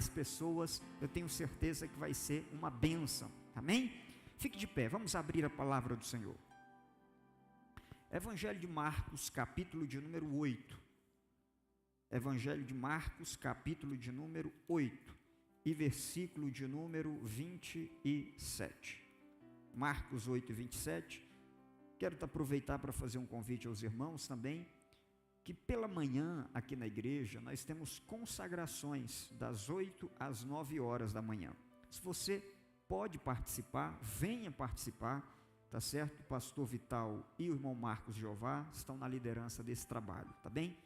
pessoas, eu tenho certeza que vai ser uma bênção, amém? Fique de pé, vamos abrir a palavra do Senhor. Evangelho de Marcos, capítulo de número 8. Evangelho de Marcos, capítulo de número 8 e versículo de número 27. Marcos 8, 27. Quero aproveitar para fazer um convite aos irmãos também, que pela manhã aqui na igreja nós temos consagrações das 8 às 9 horas da manhã. Se você pode participar, venha participar, tá certo? O pastor Vital e o irmão Marcos Jeová estão na liderança desse trabalho, tá bem?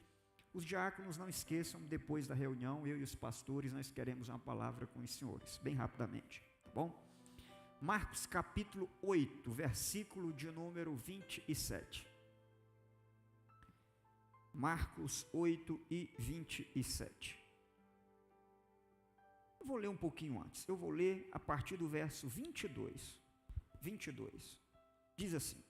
Os diáconos, não esqueçam, depois da reunião, eu e os pastores, nós queremos uma palavra com os senhores, bem rapidamente, tá bom? Marcos capítulo 8, versículo de número 27. Marcos 8 e 27. Eu vou ler um pouquinho antes. Eu vou ler a partir do verso 22. 22. Diz assim: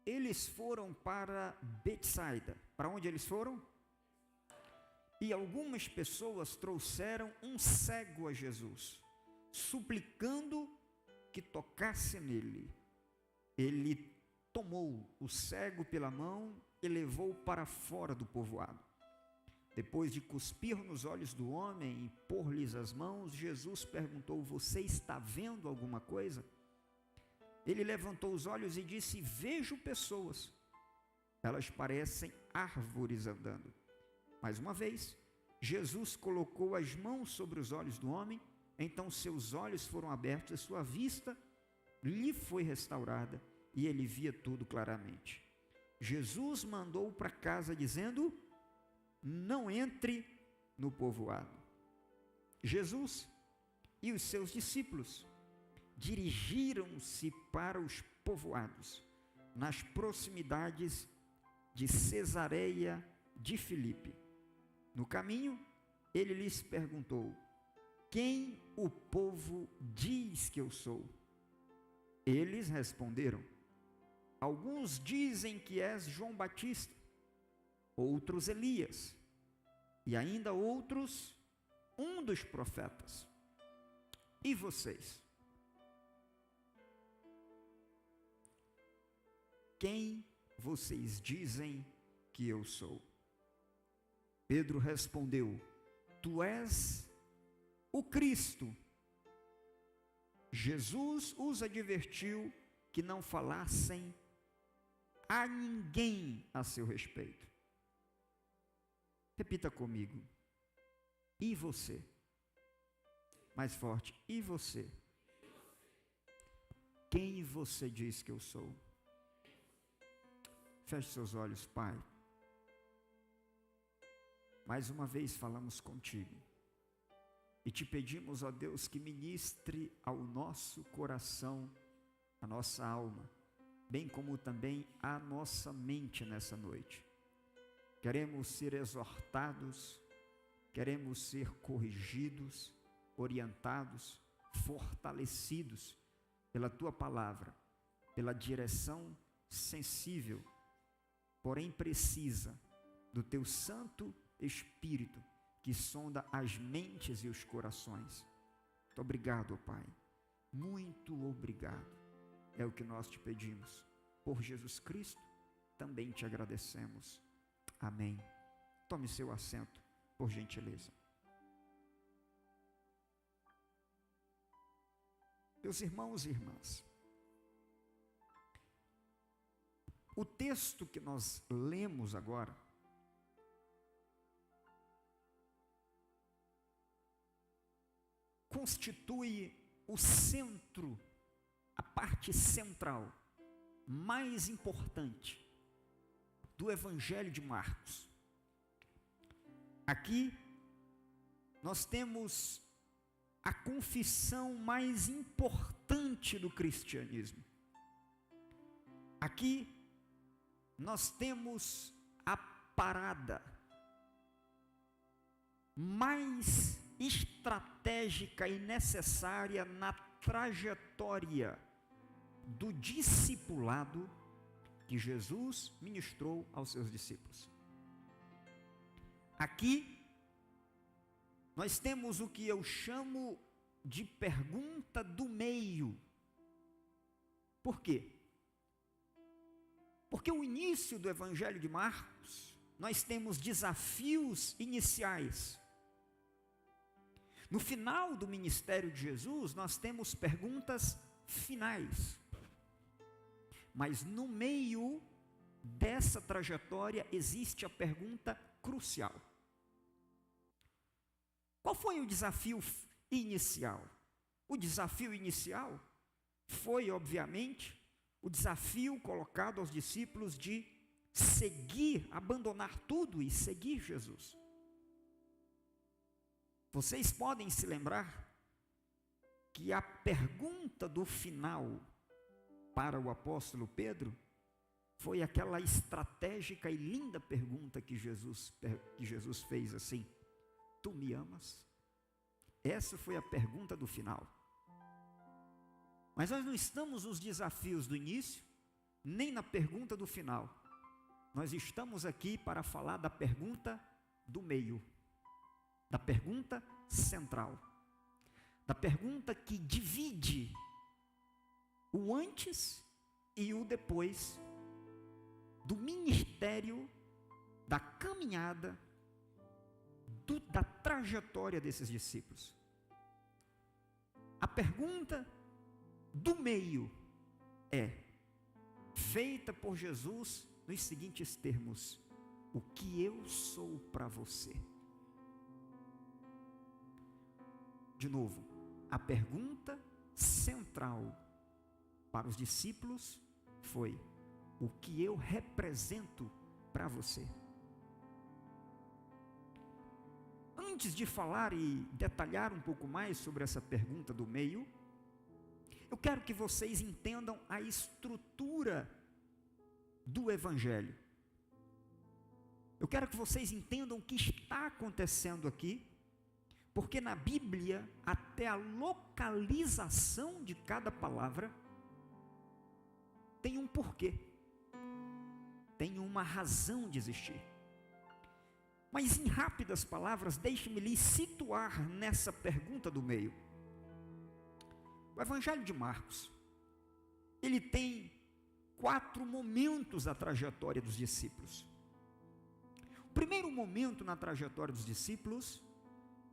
eles foram para Betsaida. Para onde eles foram? E algumas pessoas trouxeram um cego a Jesus, suplicando que tocasse nele. Ele tomou o cego pela mão e levou para fora do povoado. Depois de cuspir nos olhos do homem e pôr-lhes as mãos, Jesus perguntou: você está vendo alguma coisa? Ele levantou os olhos e disse: vejo pessoas. Elas parecem árvores andando. Mais uma vez, Jesus colocou as mãos sobre os olhos do homem, então seus olhos foram abertos e sua vista lhe foi restaurada e ele via tudo claramente. Jesus mandou para casa dizendo: não entre no povoado. Jesus e os seus discípulos dirigiram-se para os povoados, nas proximidades de Cesareia de Filipe. No caminho, ele lhes perguntou: quem o povo diz que eu sou? Eles responderam: alguns dizem que és João Batista, outros Elias, e ainda outros um dos profetas. E vocês? Quem vocês dizem que eu sou? Pedro respondeu: tu és o Cristo. Jesus os advertiu que não falassem a ninguém a seu respeito. Repita comigo: e você? Mais forte: e você? Quem você diz que eu sou? Feche seus olhos, Pai. Mais uma vez falamos contigo e te pedimos, ó Deus, que ministre ao nosso coração, a nossa alma, bem como também a nossa mente nessa noite. Queremos ser exortados, queremos ser corrigidos, orientados, fortalecidos pela Tua palavra, pela direção sensível, porém precisa, do Teu Santo Espírito, que sonda as mentes e os corações. Muito obrigado, Pai. Muito obrigado. É o que nós te pedimos. Por Jesus Cristo, também te agradecemos. Amém. Tome seu assento, por gentileza. Meus irmãos e irmãs, o texto que nós lemos agora constitui o centro, a parte central, mais importante do Evangelho de Marcos. Aqui nós temos a confissão mais importante do cristianismo. Aqui nós temos a parada mais estratégica e necessária na trajetória do discipulado que Jesus ministrou aos seus discípulos. Aqui nós temos o que eu chamo de pergunta do meio. Por quê? Porque o início do Evangelho de Marcos, nós temos desafios iniciais. No final do ministério de Jesus, nós temos perguntas finais. Mas no meio dessa trajetória existe a pergunta crucial. Qual foi o desafio inicial? O desafio inicial foi, obviamente, o desafio colocado aos discípulos de seguir, abandonar tudo e seguir Jesus. Vocês podem se lembrar que a pergunta do final para o apóstolo Pedro foi aquela estratégica e linda pergunta que Jesus fez assim: tu me amas? Essa foi a pergunta do final. Mas nós não estamos nos desafios do início, nem na pergunta do final. Nós estamos aqui para falar da pergunta do meio, da pergunta central, da pergunta que divide o antes e o depois do ministério, da caminhada, da trajetória desses discípulos. A pergunta do meio é feita por Jesus nos seguintes termos: o que eu sou para você? De novo, a pergunta central para os discípulos foi: o que eu represento para você? Antes de falar e detalhar um pouco mais sobre essa pergunta do meio, eu quero que vocês entendam a estrutura do Evangelho. Eu quero que vocês entendam o que está acontecendo aqui, porque na Bíblia, até a localização de cada palavra tem um porquê, tem uma razão de existir. Mas em rápidas palavras, deixe-me lhe situar nessa pergunta do meio. O Evangelho de Marcos, ele tem 4 momentos da trajetória dos discípulos. O primeiro momento na trajetória dos discípulos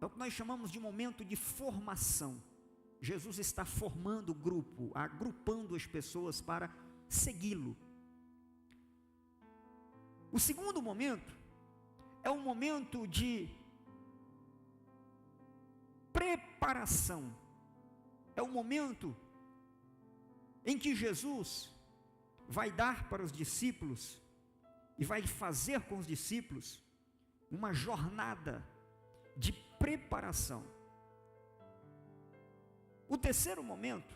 é o que nós chamamos de momento de formação. Jesus está formando o grupo, agrupando as pessoas para segui-lo. O segundo momento é um momento de preparação. É um momento em que Jesus vai dar para os discípulos e vai fazer com os discípulos uma jornada de preparação. O terceiro momento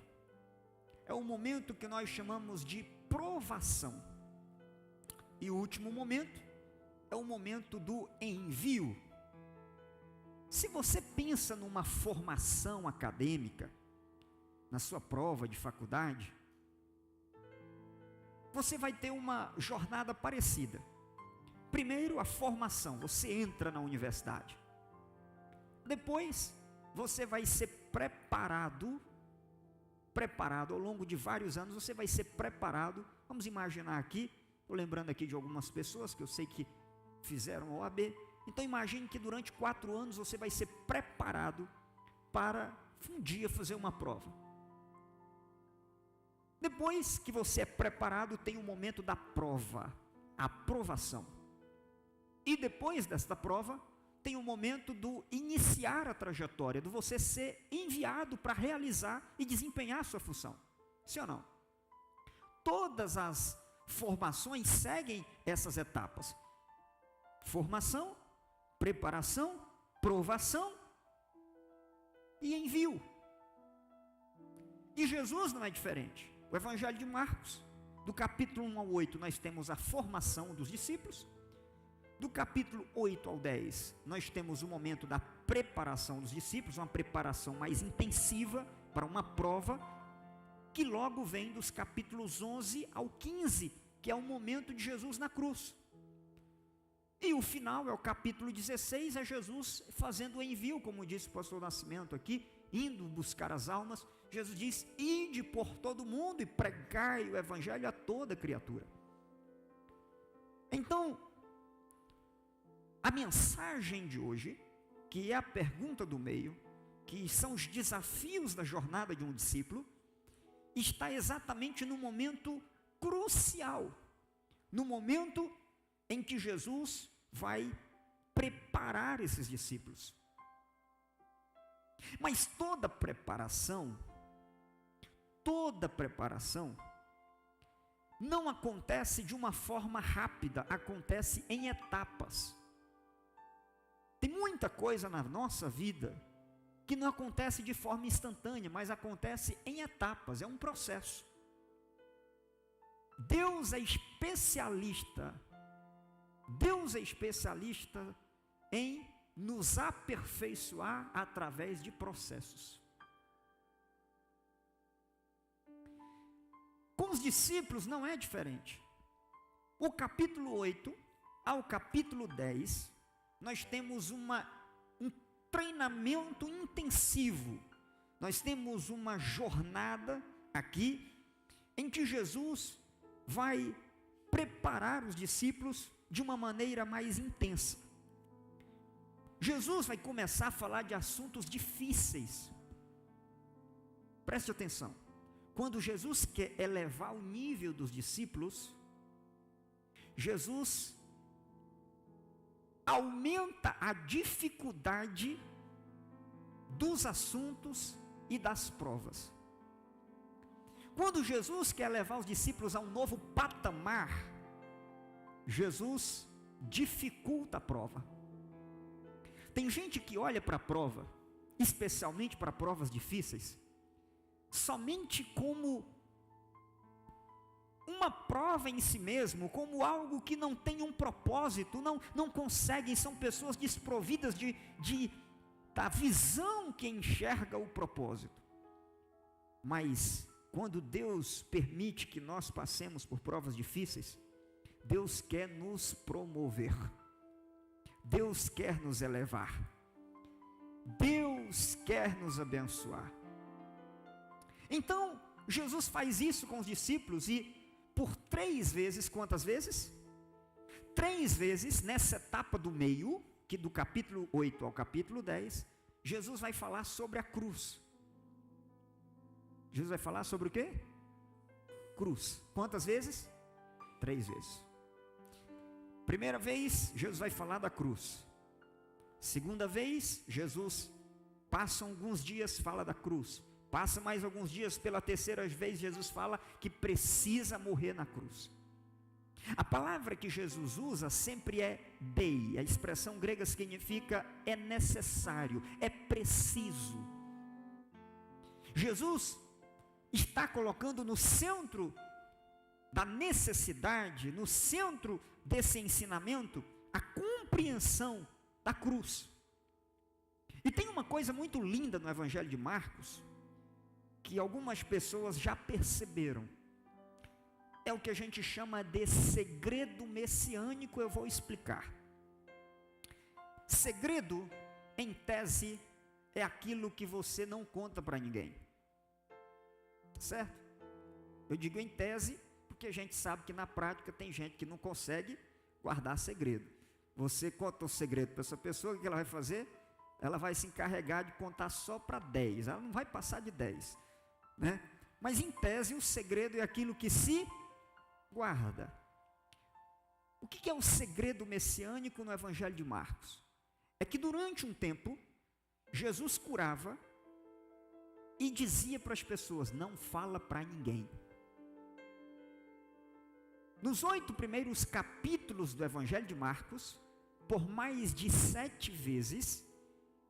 é o momento que nós chamamos de provação. E o último momento é o momento do envio. Se você pensa numa formação acadêmica, na sua prova de faculdade, você vai ter uma jornada parecida. Primeiro, a formação, você entra na universidade. Depois, você vai ser preparado ao longo de vários anos, você vai ser preparado. Vamos imaginar aqui, estou lembrando aqui de algumas pessoas que eu sei que fizeram OAB. Então imagine que durante 4 anos você vai ser preparado para um dia fazer uma prova. Depois que você é preparado, tem o momento da prova, a aprovação. E depois desta prova, tem o momento do iniciar a trajetória, do você ser enviado para realizar e desempenhar a sua função. Sim ou não? Todas as formações seguem essas etapas: formação, preparação, provação e envio. E Jesus não é diferente. O Evangelho de Marcos, do capítulo 1 ao 8, nós temos a formação dos discípulos. Do capítulo 8 ao 10, nós temos o momento da preparação dos discípulos, uma preparação mais intensiva para uma prova, que logo vem dos capítulos 11 ao 15, que é o momento de Jesus na cruz. E o final é o capítulo 16, é Jesus fazendo o envio, como disse o pastor Nascimento aqui, indo buscar as almas. Jesus diz: ide por todo mundo e pregai o evangelho a toda criatura. Então, a mensagem de hoje, que é a pergunta do meio, que são os desafios da jornada de um discípulo, está exatamente no momento crucial, no momento em que Jesus vai preparar esses discípulos. Mas toda preparação não acontece de uma forma rápida, acontece em etapas. Tem muita coisa na nossa vida que não acontece de forma instantânea, mas acontece em etapas, é um processo. Deus é especialista em nos aperfeiçoar através de processos. Com os discípulos não é diferente. O capítulo 8 ao capítulo 10, nós temos um treinamento intensivo. Nós temos uma jornada aqui em que Jesus vai preparar os discípulos de uma maneira mais intensa. Jesus vai começar a falar de assuntos difíceis. Preste atenção. Quando Jesus quer elevar o nível dos discípulos, Jesus aumenta a dificuldade dos assuntos e das provas. Quando Jesus quer levar os discípulos a um novo patamar, Jesus dificulta a prova. Tem gente que olha para a prova, especialmente para provas difíceis, somente como uma prova em si mesmo, como algo que não tem um propósito, não conseguem, são pessoas desprovidas da visão que enxerga o propósito. Mas quando Deus permite que nós passemos por provas difíceis, Deus quer nos promover, Deus quer nos elevar, Deus quer nos abençoar. Então, Jesus faz isso com os discípulos e por 3 vezes, quantas vezes? 3 vezes nessa etapa do meio, que do capítulo 8 ao capítulo 10, Jesus vai falar sobre a cruz. Jesus vai falar sobre o quê? Cruz. Quantas vezes? 3 vezes. Primeira vez, Jesus vai falar da cruz. Segunda vez, Jesus passa alguns dias, fala da cruz. Passa mais alguns dias, pela terceira vez, Jesus fala que precisa morrer na cruz. A palavra que Jesus usa sempre é dei. A expressão grega significa é necessário, é preciso. Jesus está colocando no centro da necessidade, no centro desse ensinamento, a compreensão da cruz. E tem uma coisa muito linda no Evangelho de Marcos, que algumas pessoas já perceberam. É o que a gente chama de segredo messiânico. Eu vou explicar. Segredo, em tese, é aquilo que você não conta para ninguém. Certo? Eu digo em tese, porque a gente sabe que na prática tem gente que não consegue guardar segredo. Você conta um segredo para essa pessoa, o que ela vai fazer? Ela vai se encarregar de contar só para 10, ela não vai passar de 10, né? Mas em tese o segredo é aquilo que se guarda. O que é o segredo messiânico no Evangelho de Marcos? É que durante um tempo, Jesus curava e dizia para as pessoas: não fala para ninguém. Nos 8 primeiros capítulos do Evangelho de Marcos, por mais de 7 vezes,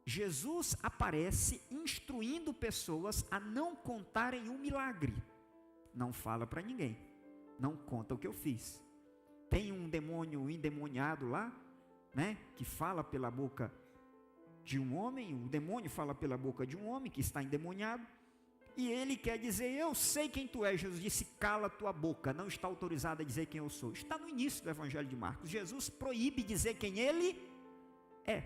Jesus aparece instruindo pessoas a não contarem um milagre. Não fala para ninguém, não conta o que eu fiz. Tem um demônio endemoniado lá, né, que fala pela boca de um homem, o demônio fala pela boca de um homem que está endemoniado. E ele quer dizer, eu sei quem tu és. Jesus disse, cala tua boca, não está autorizado a dizer quem eu sou. Está no início do Evangelho de Marcos. Jesus proíbe dizer quem ele é.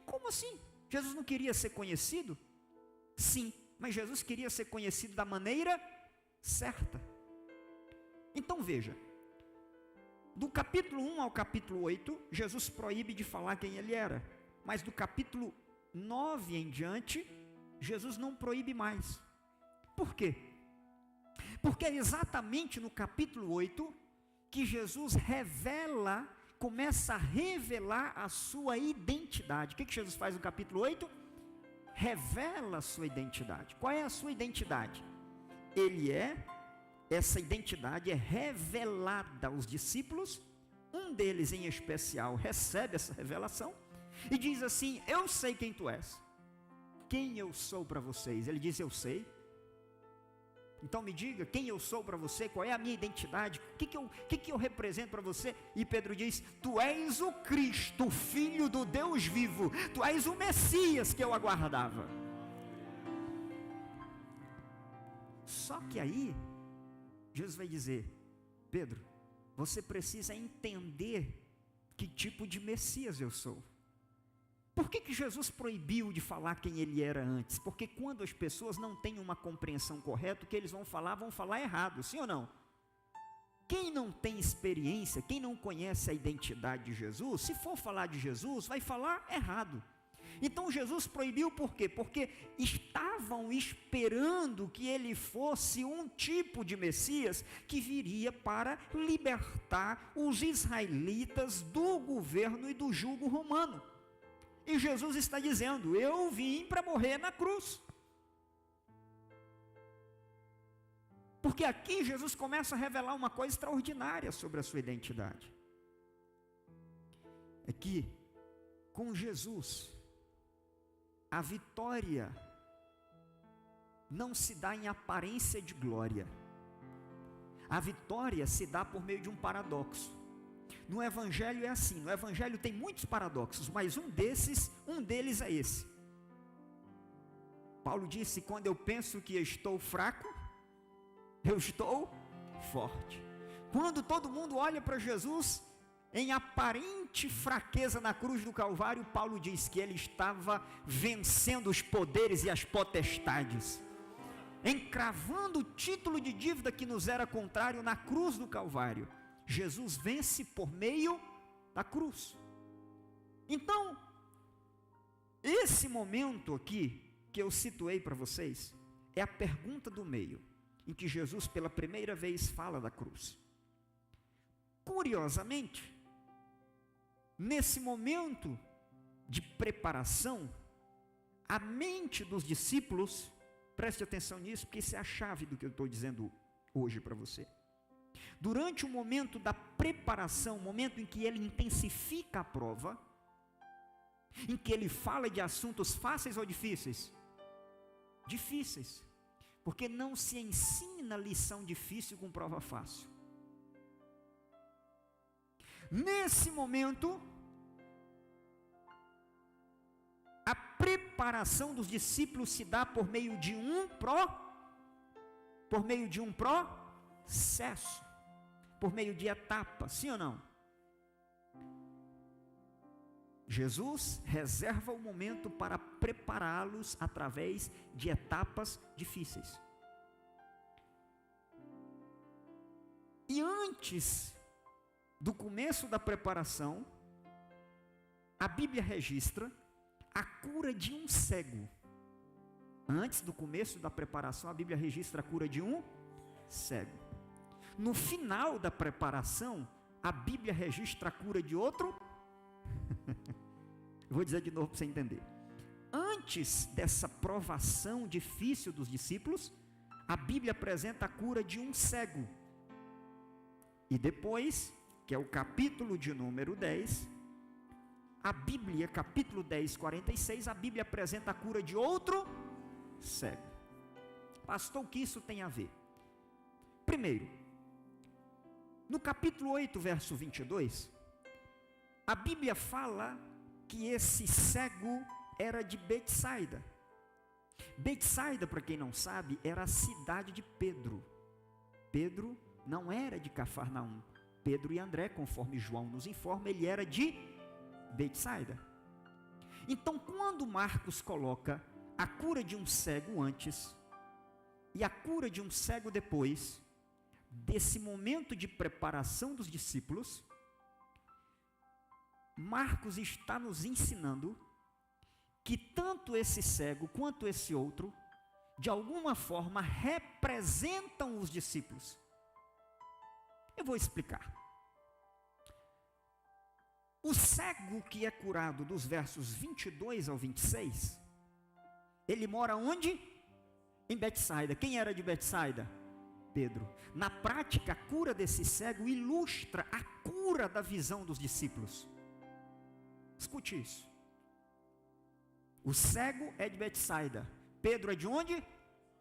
Como assim? Jesus não queria ser conhecido? Sim, mas Jesus queria ser conhecido da maneira certa. Então veja, do capítulo 1 ao capítulo 8, Jesus proíbe de falar quem ele era. Mas do capítulo 9 em diante, Jesus não proíbe mais. Por quê? Porque é exatamente no capítulo 8 que Jesus começa a revelar a sua identidade. O que Jesus faz no capítulo 8? Revela a sua identidade. Qual é a sua identidade? Essa identidade é revelada aos discípulos. Um deles em especial recebe essa revelação e diz assim, eu sei quem tu és. Quem eu sou para vocês? Ele diz, eu sei. Então me diga, quem eu sou para você? Qual é a minha identidade? O que eu represento para você? E Pedro diz, tu és o Cristo, o Filho do Deus vivo. Tu és o Messias que eu aguardava. Só que aí, Jesus vai dizer, Pedro, você precisa entender que tipo de Messias eu sou. Por que Jesus proibiu de falar quem ele era antes? Porque quando as pessoas não têm uma compreensão correta, o que eles vão falar errado, sim ou não? Quem não tem experiência, quem não conhece a identidade de Jesus, se for falar de Jesus, vai falar errado. Então Jesus proibiu por quê? Porque estavam esperando que ele fosse um tipo de Messias que viria para libertar os israelitas do governo e do jugo romano. E Jesus está dizendo, eu vim para morrer na cruz. Porque aqui Jesus começa a revelar uma coisa extraordinária sobre a sua identidade. É que com Jesus, a vitória não se dá em aparência de glória. A vitória se dá por meio de um paradoxo. No Evangelho é assim, no Evangelho tem muitos paradoxos, mas um deles é esse. Paulo disse, quando eu penso que estou fraco, eu estou forte. Quando todo mundo olha para Jesus, em aparente fraqueza na cruz do Calvário, Paulo diz que ele estava vencendo os poderes e as potestades, encravando o título de dívida que nos era contrário na cruz do Calvário. Jesus vence por meio da cruz. Então, esse momento aqui, que eu situei para vocês, é a pergunta do meio, em que Jesus pela primeira vez fala da cruz. Curiosamente, nesse momento de preparação, a mente dos discípulos, preste atenção nisso, porque isso é a chave do que eu estou dizendo hoje para você. Durante o momento da preparação, o momento em que ele intensifica a prova, em que ele fala de assuntos fáceis ou difíceis? Difíceis, porque não se ensina lição difícil com prova fácil. Nesse momento, a preparação dos discípulos se dá por meio de um processo, por meio de etapas, sim ou não? Jesus reserva o momento para prepará-los através de etapas difíceis. E antes do começo da preparação, a Bíblia registra a cura de um cego. Antes do começo da preparação, a Bíblia registra a cura de um cego. No final da preparação, a Bíblia registra a cura de outro. Vou dizer de novo para você entender. Antes dessa provação difícil dos discípulos, a Bíblia apresenta a cura de um cego. E depois, que é o capítulo de número 10, a Bíblia, capítulo 10, 46, a Bíblia apresenta a cura de outro cego. Pastor, o que isso tem a ver? Primeiro, no capítulo 8, verso 22, a Bíblia fala que esse cego era de Betsaida. Betsaida, para quem não sabe, era a cidade de Pedro. Pedro não era de Cafarnaum. Pedro e André, conforme João nos informa, ele era de Betsaida. Então, quando Marcos coloca a cura de um cego antes e a cura de um cego depois desse momento de preparação dos discípulos, Marcos está nos ensinando que tanto esse cego quanto esse outro, de alguma forma, representam os discípulos. Eu vou explicar. O cego que é curado dos versos 22 ao 26, ele mora onde? Em Betsaida. Quem era de Betsaida? Pedro. Na prática, a cura desse cego ilustra a cura da visão dos discípulos. Escute isso. O cego é de Betsaida. Pedro é de onde?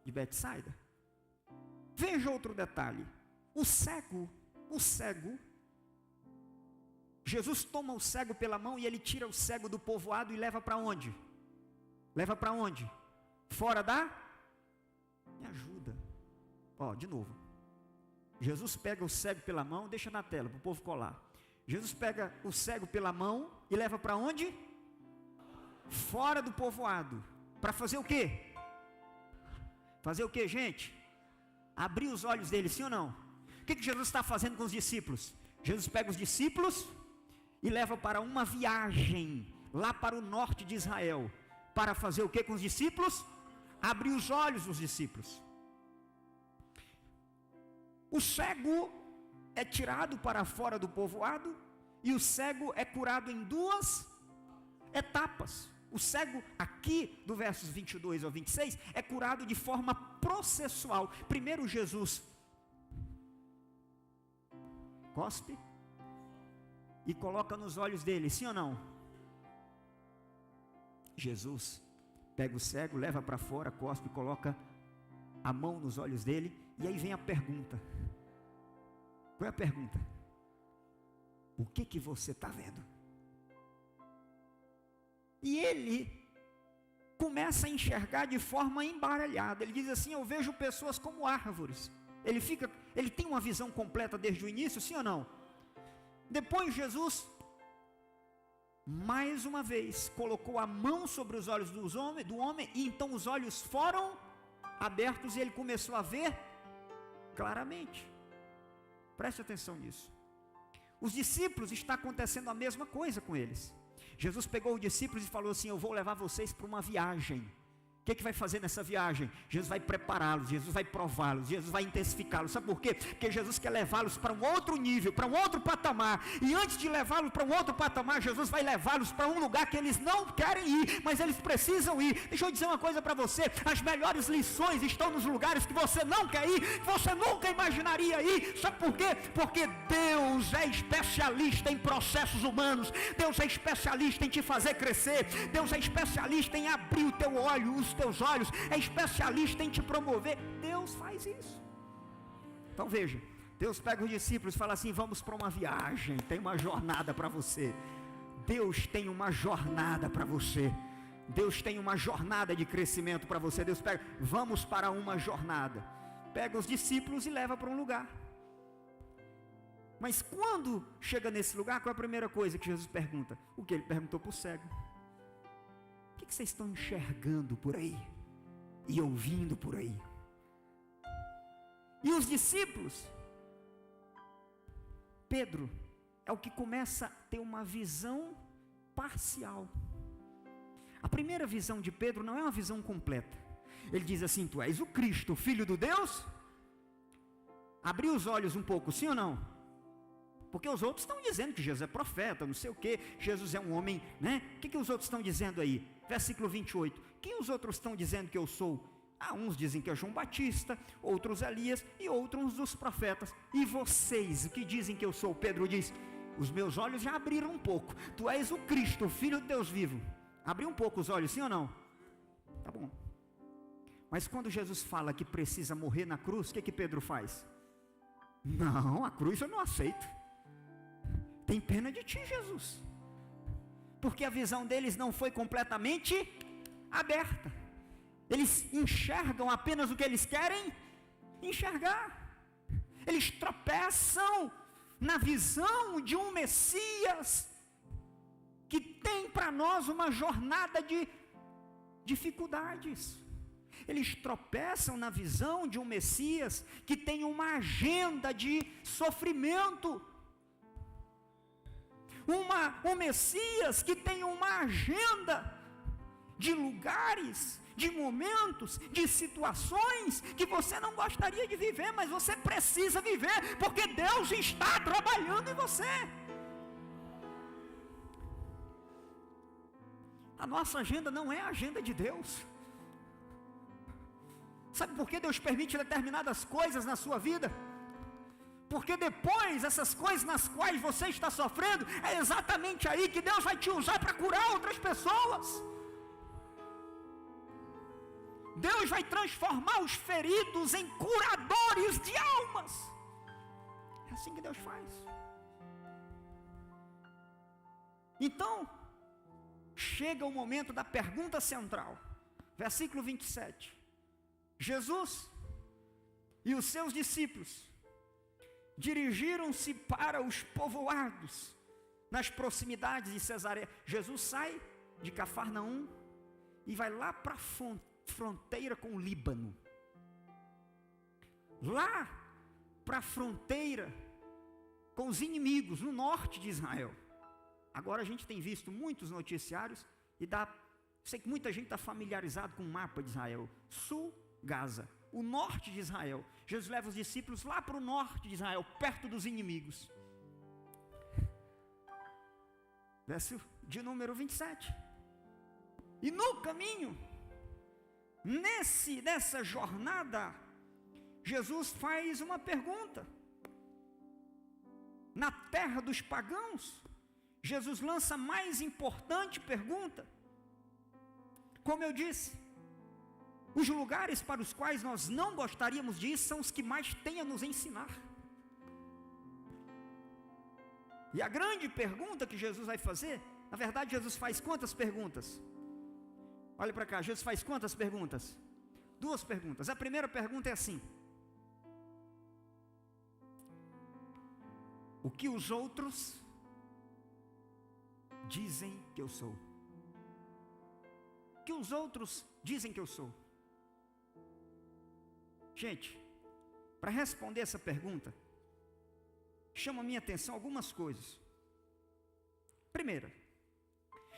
De Betsaida. Veja outro detalhe. O cego, Jesus toma o cego pela mão e ele tira o cego do povoado e leva para onde? Leva para onde? Fora da? Me ajuda. Ó, de novo. Jesus pega o cego pela mão, deixa na tela para o povo colar. Jesus pega o cego pela mão e leva para onde? Fora do povoado. Para fazer o quê? Fazer o quê, gente? Abrir os olhos dele, sim ou não? O que Jesus está fazendo com os discípulos? Jesus pega os discípulos e leva para uma viagem lá para o norte de Israel. Para fazer o que com os discípulos? Abrir os olhos dos discípulos. O cego é tirado para fora do povoado e o cego é curado em duas etapas. O cego aqui, do versos 22 ao 26, é curado de forma processual. Primeiro Jesus cospe e coloca nos olhos dele, sim ou não? Jesus pega o cego, leva para fora, cospe e coloca a mão nos olhos dele. E aí vem a pergunta. Qual é a pergunta? O que você está vendo? E ele começa a enxergar de forma embaralhada. Ele diz assim: eu vejo pessoas como árvores. Ele tem uma visão completa desde o início, sim ou não? Depois Jesus, mais uma vez, colocou a mão sobre os olhos do homem, e então os olhos foram abertos e ele começou a ver claramente. Preste atenção nisso. Os discípulos, está acontecendo a mesma coisa com eles. Jesus pegou os discípulos e falou assim: eu vou levar vocês para uma viagem. O que vai fazer nessa viagem? Jesus vai prepará-los, Jesus vai prová-los, Jesus vai intensificá-los. Sabe por quê? Porque Jesus quer levá-los para um outro nível, para um outro patamar. E antes de levá-los para um outro patamar, Jesus vai levá-los para um lugar que eles não querem ir, mas eles precisam ir. Deixa eu dizer uma coisa para você: as melhores lições estão nos lugares que você não quer ir, que você nunca imaginaria ir. Sabe por quê? Porque Deus é especialista em processos humanos. Deus é especialista em te fazer crescer. Deus é especialista em abrir o teu olho, os teus olhos, é especialista em te promover. Deus faz isso. Então veja, Deus pega os discípulos e fala assim: vamos para uma viagem, tem uma jornada para você. Deus tem uma jornada para você. Deus tem uma jornada de crescimento para você. Deus pega, vamos para uma jornada. Pega os discípulos e leva para um lugar. Mas quando chega nesse lugar, qual é a primeira coisa que Jesus pergunta? O que ele perguntou para o cego? O que vocês estão enxergando por aí e ouvindo por aí? E os discípulos, Pedro é o que começa a ter uma visão parcial. A primeira visão de Pedro não é uma visão completa. Ele diz assim: tu és o Cristo, o Filho do Deus? Abriu os olhos um pouco, sim ou não? Porque os outros estão dizendo que Jesus é profeta, não sei o que, Jesus é um homem, né? O que os outros estão dizendo aí? Versículo 28, quem os outros estão dizendo que eu sou? Uns dizem que é João Batista, outros Elias e outros dos profetas. E vocês, o que dizem que eu sou? Pedro diz: os meus olhos já abriram um pouco. Tu és o Cristo, o Filho de Deus vivo. Abriu um pouco os olhos, sim ou não? Tá bom. Mas quando Jesus fala que precisa morrer na cruz, o que Pedro faz? Não, a cruz eu não aceito. Tem pena de ti, Jesus. Porque a visão deles não foi completamente aberta. Eles enxergam apenas o que eles querem enxergar. Eles tropeçam na visão de um Messias que tem para nós uma jornada de dificuldades. Eles tropeçam na visão de um Messias que tem uma agenda de sofrimento. Um Messias que tem uma agenda de lugares, de momentos, de situações que você não gostaria de viver, mas você precisa viver, porque Deus está trabalhando em você. A nossa agenda não é a agenda de Deus. Sabe por que Deus permite determinadas coisas na sua vida? Porque depois, essas coisas nas quais você está sofrendo, é exatamente aí que Deus vai te usar para curar outras pessoas. Deus vai transformar os feridos em curadores de almas. É assim que Deus faz. Então, chega o momento da pergunta central. Versículo 27. Jesus e os seus discípulos dirigiram-se para os povoados nas proximidades de Cesareia. Jesus sai de Cafarnaum e vai lá para a fronteira com o Líbano. Lá para a fronteira com os inimigos no norte de Israel. Agora a gente tem visto muitos noticiários e sei que muita gente está familiarizado com o mapa de Israel. Sul, Gaza. O norte de Israel. Jesus leva os discípulos lá para o norte de Israel, perto dos inimigos. Verso de número 27. E no caminho, nessa jornada, Jesus faz uma pergunta. Na terra dos pagãos, Jesus lança a mais importante pergunta. Como eu disse, os lugares para os quais nós não gostaríamos de ir são os que mais têm a nos ensinar. E a grande pergunta que Jesus vai fazer, na verdade Jesus faz quantas perguntas? Olha para cá, Jesus faz quantas perguntas? 2 perguntas. A primeira pergunta é assim: o que os outros dizem que eu sou? O que os outros dizem que eu sou? Gente, para responder essa pergunta, chama a minha atenção algumas coisas. Primeira,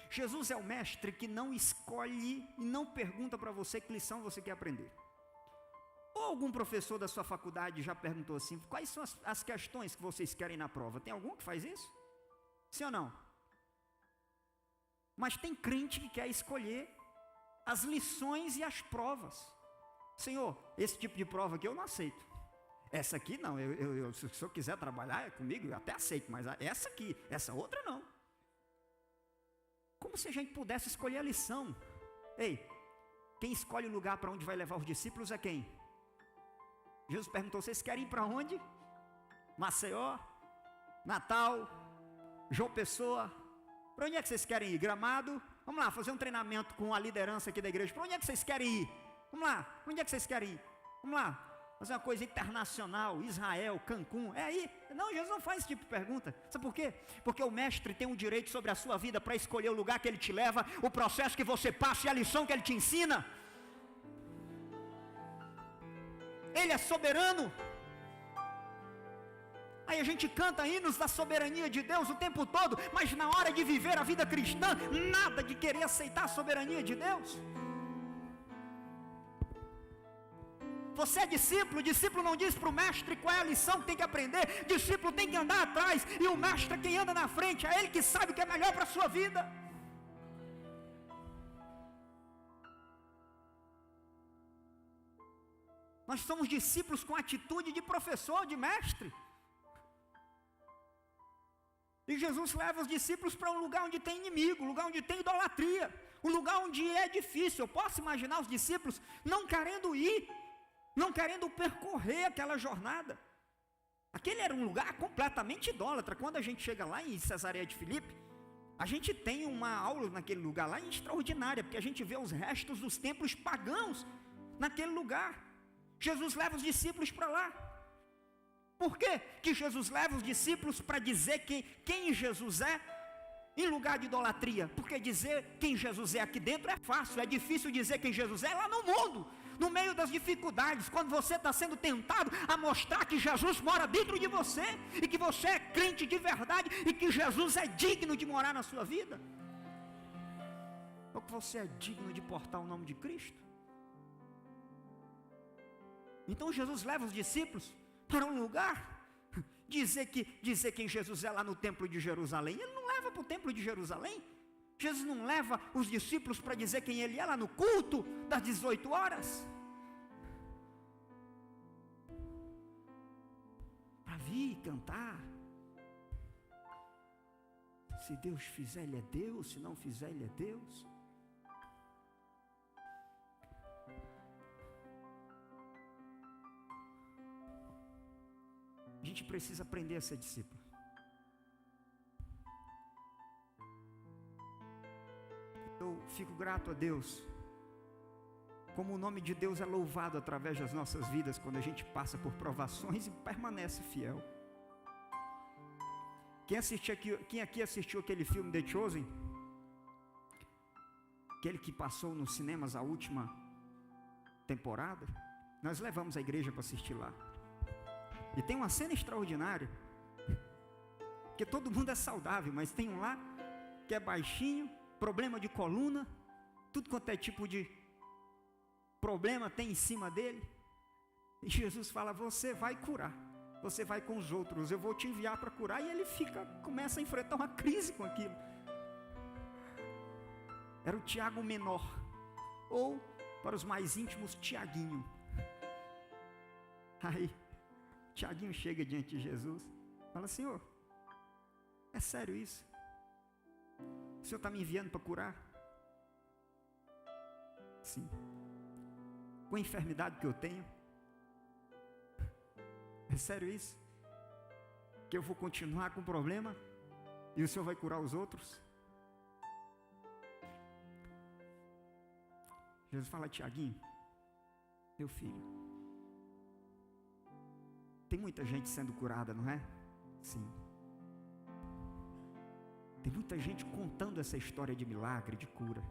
Jesus é o mestre que não escolhe e não pergunta para você que lição você quer aprender. Ou algum professor da sua faculdade já perguntou assim: quais são as questões que vocês querem na prova? Tem algum que faz isso? Sim ou não? Mas tem crente que quer escolher as lições e as provas. Senhor, esse tipo de prova aqui eu não aceito. Essa aqui não, se o senhor quiser trabalhar comigo, eu até aceito, mas essa aqui, essa outra não. Como se a gente pudesse escolher a lição. Ei, quem escolhe o lugar para onde vai levar os discípulos é quem? Jesus perguntou: vocês querem ir para onde? Maceió, Natal, João Pessoa. Para onde é que vocês querem ir? Gramado? Vamos lá, fazer um treinamento com a liderança aqui da igreja. Para onde é que vocês querem ir? Vamos lá, onde é que vocês querem ir? Vamos lá, fazer uma coisa internacional, Israel, Cancún, é aí? Não, Jesus não faz esse tipo de pergunta. Sabe por quê? Porque o mestre tem um direito sobre a sua vida para escolher o lugar que ele te leva, o processo que você passa e a lição que ele te ensina. Ele é soberano. Aí a gente canta hinos da soberania de Deus o tempo todo, mas na hora de viver a vida cristã, nada de querer aceitar a soberania de Deus. Você é discípulo, o discípulo não diz para o mestre qual é a lição que tem que aprender, o discípulo tem que andar atrás, e o mestre é quem anda na frente, é ele que sabe o que é melhor para a sua vida. Nós somos discípulos com atitude de professor, de mestre. E Jesus leva os discípulos para um lugar onde tem inimigo, um lugar onde tem idolatria, um lugar onde é difícil. Eu posso imaginar os discípulos não querendo ir, não querendo percorrer aquela jornada. Aquele era um lugar completamente idólatra. Quando a gente chega lá em Cesareia de Filipe, A gente tem uma aula naquele lugar lá extraordinária, porque a gente vê os restos dos templos pagãos naquele lugar. Jesus leva os discípulos para lá. Por quê que Jesus leva os discípulos para dizer quem Jesus é, em lugar de idolatria? Porque dizer quem Jesus é aqui dentro é fácil, é difícil dizer quem Jesus é lá no mundo, no meio das dificuldades, quando você está sendo tentado a mostrar que Jesus mora dentro de você, e que você é crente de verdade, e que Jesus é digno de morar na sua vida, ou que você é digno de portar o nome de Cristo. Então Jesus leva os discípulos para um lugar, dizer quem Jesus é lá no templo de Jerusalém. Ele não leva para o templo de Jerusalém. Jesus não leva os discípulos para dizer quem ele é lá no culto das 18 horas. Para vir cantar. Se Deus fizer, Ele é Deus. Se não fizer, Ele é Deus. A gente precisa aprender a ser discípulo. Eu fico grato a Deus, como o nome de Deus é louvado através das nossas vidas, quando a gente passa por provações e permanece fiel. Quem aqui assistiu aquele filme The Chosen? Aquele que passou nos cinemas a última temporada? Nós levamos a igreja para assistir lá. E tem uma cena extraordinária, porque todo mundo é saudável, mas tem um lá que é baixinho, problema de coluna, tudo quanto é tipo de problema tem em cima dele. E Jesus fala: você vai curar, você vai com os outros, eu vou te enviar para curar. E ele começa a enfrentar uma crise com aquilo. Era o Tiago menor, ou para os mais íntimos, Tiaguinho. Aí Tiaguinho chega diante de Jesus, fala: Senhor, é sério isso? O Senhor está me enviando para curar? Sim. Com a enfermidade que eu tenho? É sério isso? Que eu vou continuar com o problema e o Senhor vai curar os outros? Jesus fala: Tiaguinho, meu filho, tem muita gente sendo curada, não é? Sim. Tem muita gente contando essa história de milagre, de cura.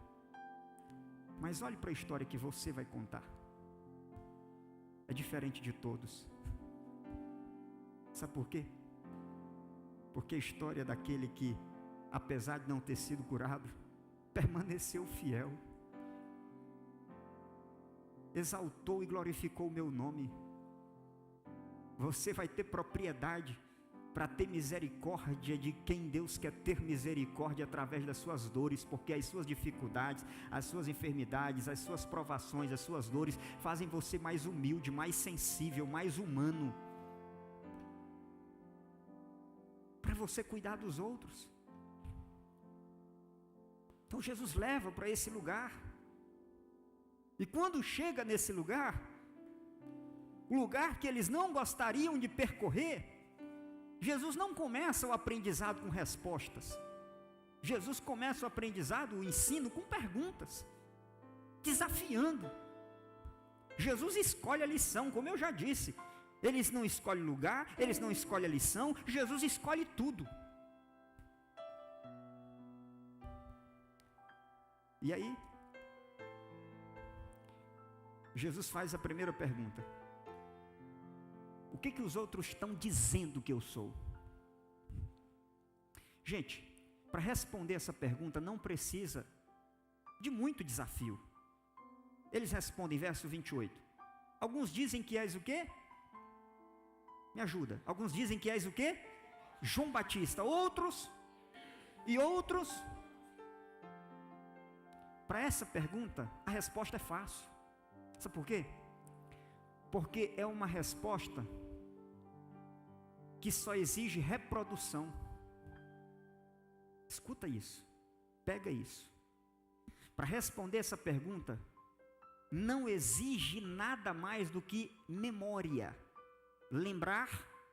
Mas olhe para a história que você vai contar. É diferente de todos. Sabe por quê? Porque a história daquele que, apesar de não ter sido curado, permaneceu fiel, exaltou e glorificou o meu nome. Você vai ter propriedade para ter misericórdia de quem Deus quer ter misericórdia através das suas dores, porque as suas dificuldades, as suas enfermidades, as suas provações, as suas dores fazem você mais humilde, mais sensível, mais humano, para você cuidar dos outros. Então Jesus leva para esse lugar, e quando chega nesse lugar, o lugar que eles não gostariam de percorrer, Jesus não começa o aprendizado com respostas. Jesus começa o aprendizado, o ensino, com perguntas, desafiando. Jesus escolhe a lição, como eu já disse. Eles não escolhem lugar, eles não escolhem a lição, Jesus escolhe tudo. E aí, Jesus faz a primeira pergunta: o que os outros estão dizendo que eu sou? Gente, para responder essa pergunta não precisa de muito desafio. Eles respondem, verso 28. Alguns dizem que és o quê? Me ajuda. Alguns dizem que és o quê? João Batista. Outros? Para essa pergunta, a resposta é fácil. Sabe por quê? Porque é uma resposta que só exige reprodução. Escuta isso, pega isso. Para responder essa pergunta, não exige nada mais do que memória. Lembrar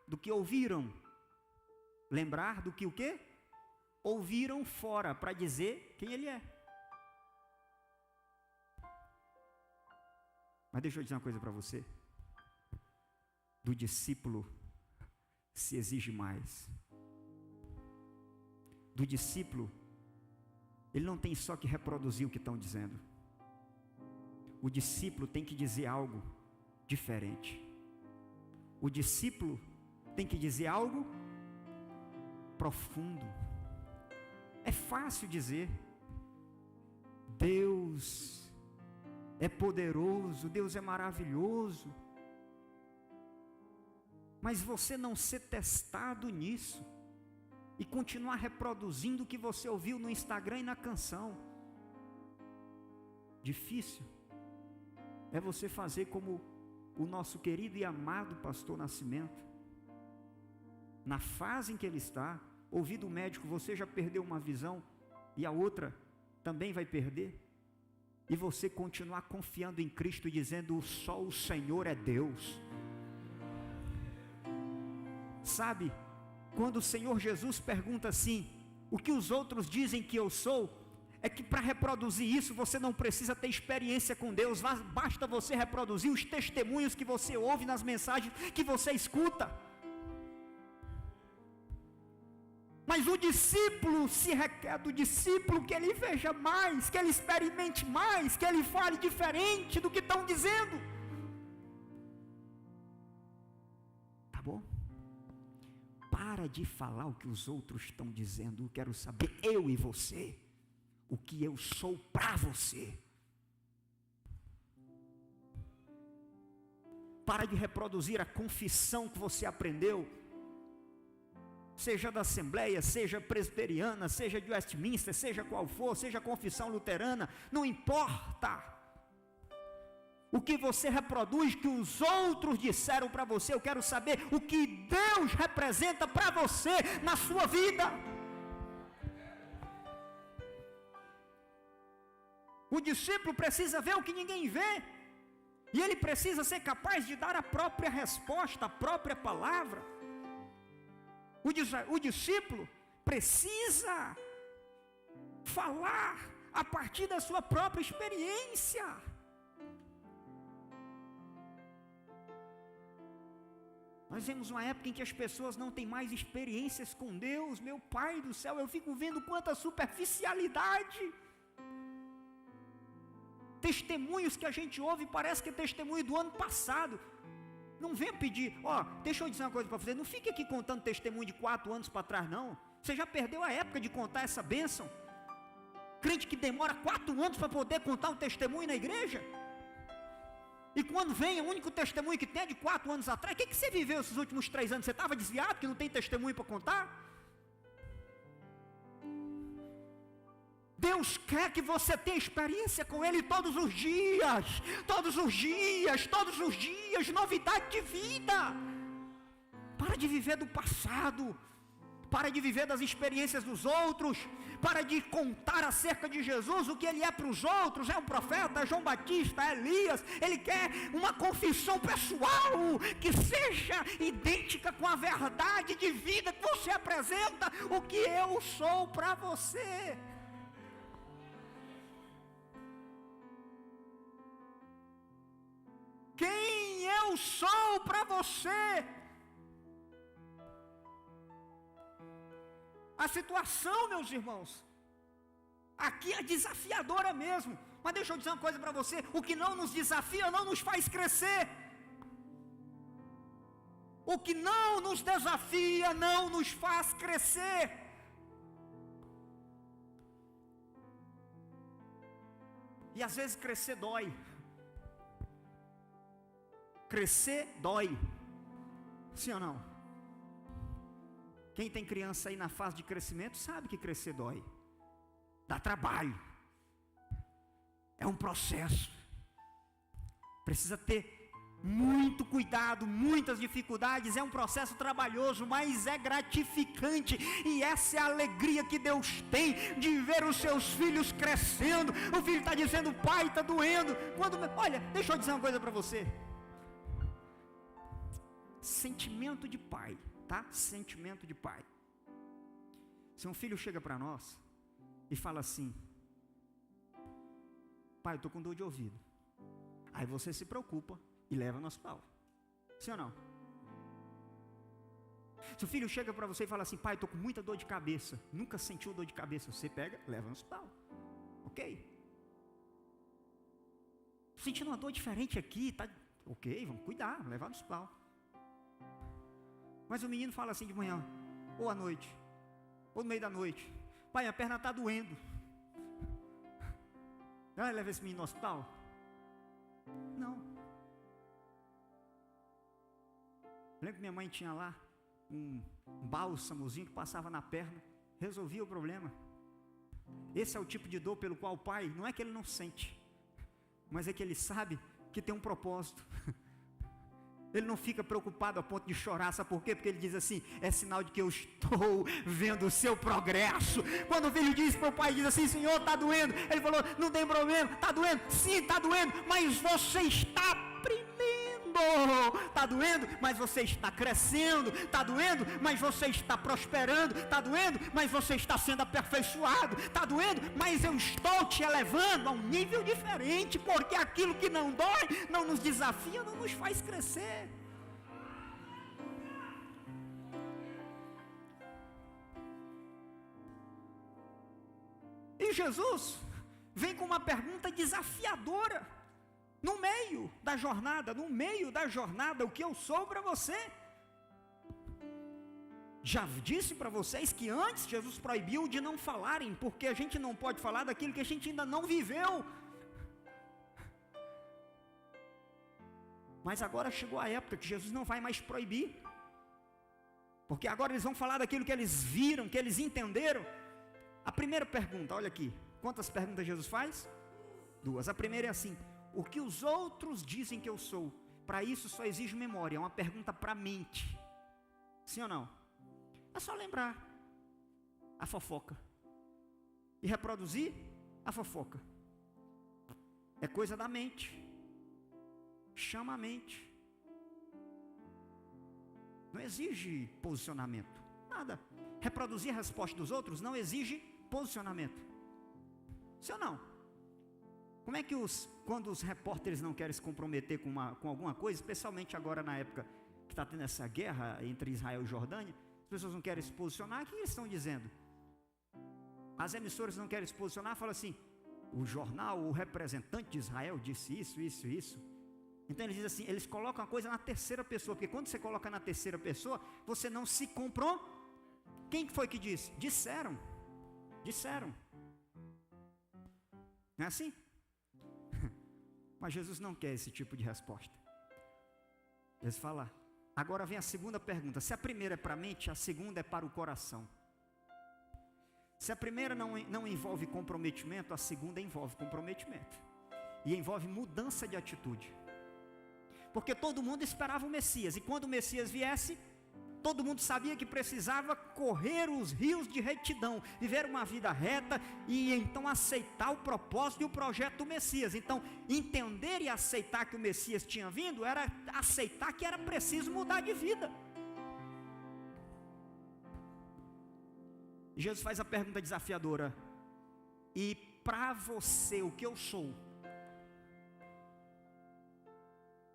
do que ouviram. Lembrar do que o quê? ouviram fora para dizer quem ele é. Mas deixa eu dizer uma coisa para você. Do discípulo se exige mais. Do discípulo, ele não tem só que reproduzir o que estão dizendo. O discípulo tem que dizer algo diferente. O discípulo tem que dizer algo profundo. É fácil dizer: Deus é poderoso, Deus é maravilhoso. Mas você não ser testado nisso e continuar reproduzindo o que você ouviu no Instagram e na canção. Difícil é você fazer como o nosso querido e amado pastor Nascimento. Na fase em que ele está, ouvir do médico: você já perdeu uma visão e a outra também vai perder. E você continuar confiando em Cristo e dizendo: só o Senhor é Deus. Sabe, quando o Senhor Jesus pergunta assim: o que os outros dizem que eu sou? É que para reproduzir isso você não precisa ter experiência com Deus, basta você reproduzir os testemunhos que você ouve nas mensagens que você escuta. Mas o discípulo se requer do discípulo que ele veja mais, que ele experimente mais, que ele fale diferente do que estão dizendo. Tá bom? Para de falar o que os outros estão dizendo. Eu quero saber, eu e você, o que eu sou para você. Para de reproduzir a confissão que você aprendeu, seja da Assembleia, seja presbiteriana, seja de Westminster, seja qual for, seja a confissão luterana, não importa. O que você reproduz, que os outros disseram para você, eu quero saber o que Deus representa para você na sua vida. O discípulo precisa ver o que ninguém vê, e ele precisa ser capaz de dar a própria resposta, a própria palavra. O discípulo precisa falar a partir da sua própria experiência. Nós vemos uma época em que as pessoas não têm mais experiências com Deus. Meu Pai do céu, eu fico vendo quanta superficialidade. Testemunhos que a gente ouve, parece que é testemunho do ano passado. Não venha pedir, deixa eu dizer uma coisa para você, não fique aqui contando testemunho de 4 anos para trás não. Você já perdeu a época de contar essa bênção. Crente que demora 4 anos para poder contar um testemunho na igreja. E quando vem, o único testemunho que tem é de 4 anos atrás. O que você viveu esses últimos 3 anos? Você estava desviado, que não tem testemunho para contar? Deus quer que você tenha experiência com Ele todos os dias, todos os dias, todos os dias, novidade de vida. Para de viver do passado, para de viver das experiências dos outros, para de contar acerca de Jesus o que Ele é para os outros. É um profeta, é João Batista, é Elias. Ele quer uma confissão pessoal que seja idêntica com a verdade de vida que você apresenta, o que eu sou para você. Quem eu sou para você. A situação, meus irmãos, aqui é desafiadora mesmo. Mas deixa eu dizer uma coisa para você: o que não nos desafia não nos faz crescer. O que não nos desafia não nos faz crescer. E às vezes crescer dói. Crescer dói. Sim ou não? Quem tem criança aí na fase de crescimento sabe que crescer dói. Dá trabalho. É um processo. Precisa ter muito cuidado, muitas dificuldades. É um processo trabalhoso, mas é gratificante. E essa é a alegria que Deus tem de ver os seus filhos crescendo. O filho está dizendo: pai, está doendo. Olha, deixa eu dizer uma coisa para você. Sentimento de pai, tá? Sentimento de pai. Se um filho chega para nós e fala assim: pai, eu estou com dor de ouvido. Aí você se preocupa e leva no hospital. Sim ou não? Se o filho chega para você e fala assim: pai, estou com muita dor de cabeça, nunca sentiu dor de cabeça, você pega, leva no hospital. Ok? Sentindo uma dor diferente aqui, tá? Ok, vamos cuidar, levar no hospital. Mas o menino fala assim de manhã, ou à noite, ou no meio da noite: pai, a perna está doendo. Leva esse menino no hospital? Não. Lembro que minha mãe tinha lá um bálsamozinho que passava na perna, resolvia o problema. Esse é o tipo de dor pelo qual o pai, não é que ele não sente, mas é que ele sabe que tem um propósito. Ele não fica preocupado a ponto de chorar, sabe por quê? Porque ele diz assim: é sinal de que eu estou vendo o seu progresso. Quando o filho diz para o pai, diz assim: Senhor, está doendo. Ele falou: não tem problema, está doendo? Sim, está doendo, mas você está aprendendo. Está doendo, mas você está crescendo. Está doendo, mas você está prosperando. Está doendo, mas você está sendo aperfeiçoado. Está doendo, mas eu estou te elevando a um nível diferente, porque aquilo que não dói, não nos desafia, não nos faz crescer. E Jesus vem com uma pergunta desafiadora. No meio da jornada, o que eu sou para você? Já disse para vocês que antes Jesus proibiu de não falarem, porque a gente não pode falar daquilo que a gente ainda não viveu. Mas agora chegou a época que Jesus não vai mais proibir, porque agora eles vão falar daquilo que eles viram, que eles entenderam. A primeira pergunta, olha aqui, quantas perguntas Jesus faz? 2. A primeira é assim: o que os outros dizem que eu sou? Para isso só exige memória, é uma pergunta para a mente. Sim ou não? É só lembrar a fofoca e reproduzir a fofoca. É coisa da mente. Chama a mente. Não exige posicionamento, nada. Reproduzir a resposta dos outros não exige posicionamento. Sim ou não? Como é que quando os repórteres não querem se comprometer com alguma coisa, especialmente agora na época que está tendo essa guerra entre Israel e Jordânia, as pessoas não querem se posicionar, o que eles estão dizendo? As emissoras não querem se posicionar, falam assim: o jornal, o representante de Israel disse isso, isso, isso. Então eles dizem assim, eles colocam a coisa na terceira pessoa, porque quando você coloca na terceira pessoa, você não se comprou. Quem foi que disse? Disseram. Não é assim? Mas Jesus não quer esse tipo de resposta. Jesus fala: agora vem a segunda pergunta. Se a primeira é para a mente, a segunda é para o coração. Se a primeira não envolve comprometimento, a segunda envolve comprometimento. E envolve mudança de atitude. Porque todo mundo esperava o Messias, e quando o Messias viesse, todo mundo sabia que precisava correr os rios de retidão, viver uma vida reta e então aceitar o propósito e o projeto do Messias. Então, entender e aceitar que o Messias tinha vindo era aceitar que era preciso mudar de vida. Jesus faz a pergunta desafiadora: e para você o que eu sou?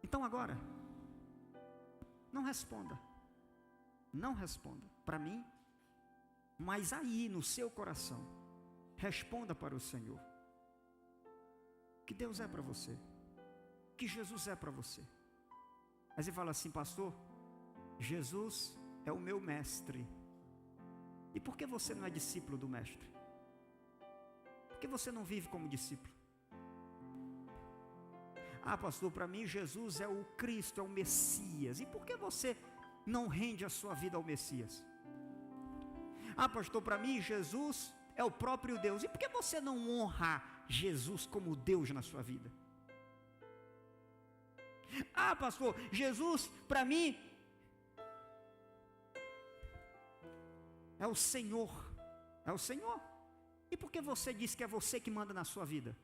Então agora, não responda para mim, mas aí no seu coração, responda para o Senhor: que Deus é para você, que Jesus é para você. Aí você fala assim: pastor, Jesus é o meu mestre. E por que você não é discípulo do mestre? Por que você não vive como discípulo? Ah, pastor, para mim Jesus é o Cristo, é o Messias. E por que você não rende a sua vida ao Messias? Ah, pastor, para mim Jesus é o próprio Deus. E por que você não honra Jesus como Deus na sua vida? Ah, pastor, Jesus para mim é o Senhor. É o Senhor. E por que você diz que é você que manda na sua vida?